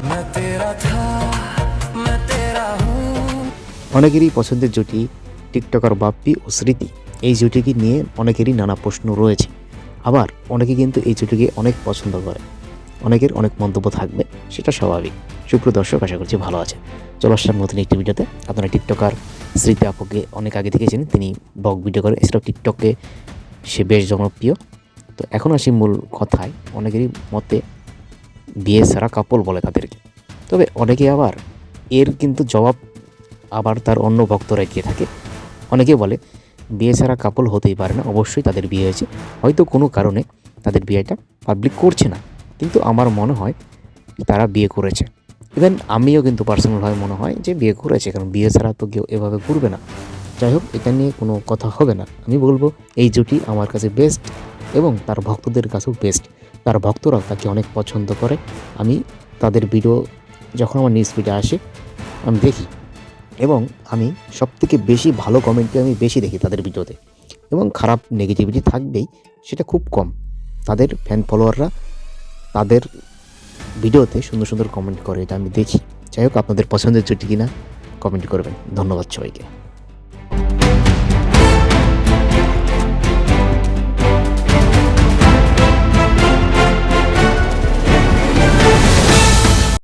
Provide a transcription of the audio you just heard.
मैं तेरा था मैं तेरा हूँ। অনেকেরই পছন্দের জুটি টিকটকার বাপ্পি ও স্মৃতি। এই জুটিকে নিয়ে অনেকেরই নানা প্রশ্ন রয়েছে। আবার অনেকে কিন্তু এই জুটিকে অনেক পছন্দ করে। অনেকের অনেক মন্তব্য থাকবে, সেটা স্বাভাবিক। সুপ্রিয় দর্শক, আশা করছি ভালো আছে। চলে আসলাম নতুন একটি ভিডিওতে। আপনারা টিকটকার স্মৃতি আপুকে অনেক আগে থেকে চেনেন, তিনি ব্লগ ভিডিও করে, এছাড়াও টিকটকে সে বেশ জনপ্রিয়। তো এখন আসি মূল কথায়। অনেকেরই মতে বিয়ে ছাড়া কাপল বলে তাদেরকে। তবে অনেকে আবার এর কিন্তু জবাব আবার তার অন্য ভক্তরা দিয়ে থাকে। অনেকে বলে বিয়ে ছাড়া কাপল হতেই পারে না, অবশ্যই তাদের বিয়ে হয়েছে, হয়তো কোনো কারণে তাদের বিয়েটা পাবলিক করছে না, কিন্তু আমার মনে হয় তারা বিয়ে করেছে। ইভেন আমিও কিন্তু পার্সোনালভাবে মনে হয় যে বিয়ে করেছে, কারণ বিয়ে ছাড়া তো কেউ এভাবে ঘুরবে না। যাই হোক, এটা নিয়ে কোনো কথা হবে না। আমি বলবো এই জুটি আমার কাছে বেস্ট এবং তার ভক্তদের কাছেও বেস্ট। তার ভক্তরাও তাকে অনেক পছন্দ করে। আমি তাদের ভিডিও যখন আমার নিউজ ফিডে আসে আমি দেখি, এবং আমি সবথেকে বেশি ভালো কমেন্টই আমি বেশি দেখি তাদের ভিডিওতে, এবং খারাপ নেগেটিভিটি থাকবেই, সেটা খুব কম। তাদের ফ্যান ফলোয়াররা তাদের ভিডিওতে সুন্দর সুন্দর কমেন্ট করে, এটা আমি দেখি। যাই হোক, আপনাদের পছন্দের জুটি কিনা কমেন্ট করবেন। ধন্যবাদ সবাইকে।